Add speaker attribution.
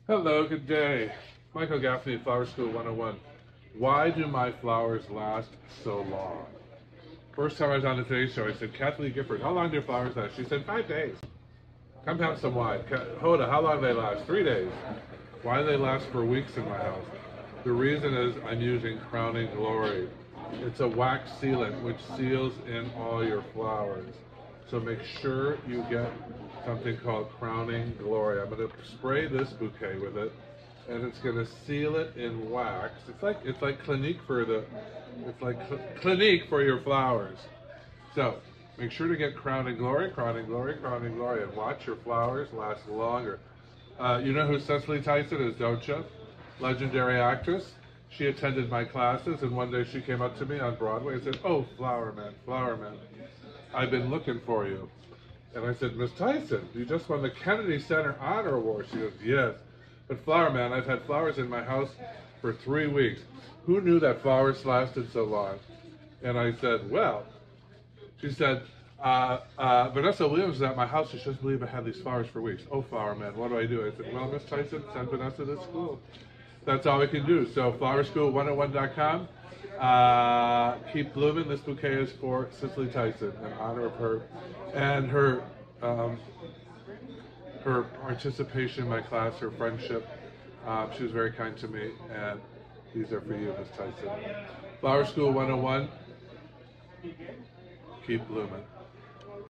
Speaker 1: Hello, good day. Michael Gaffney, Flower School 101. Why do my flowers last so long? First time I was on the Today Show, I said, Kathleen Gifford, how long do your flowers last? She said, 5 days. Come have some wine. Hoda, how long do they last? 3 days. Why do they last for weeks in my house? The reason is I'm using Crowning Glory. It's a wax sealant which seals in all your flowers. So make sure you get something called Crowning Glory. I'm going to spray this bouquet with it, and it's going to seal it in wax. It's like Clinique for Clinique for your flowers. So make sure to get Crowning Glory, Crowning Glory, Crowning Glory, and watch your flowers last longer. You know who Cicely Tyson is, don't you? Legendary actress. She attended my classes, and one day she came up to me on Broadway and said, "Oh, Flower Man, I've been looking for you." And I said, "Miss Tyson, you just won the Kennedy Center Honor Award." She goes, "Yes, but Flower Man, I've had flowers in my house for 3 weeks. Who knew that flowers lasted so long?" And I said, "Well," she said, Vanessa Williams is at my house. She doesn't believe I had these flowers for weeks. Oh, Flower Man, what do I do?" I said, "Well, Miss Tyson, send Vanessa to school." That's all we can do. So flowerschool101.com. Keep blooming. This bouquet is for Cicely Tyson in honor of her and her participation in my class, her friendship. She was very kind to me, and these are for you, Miss Tyson. Flower School 101. Keep blooming.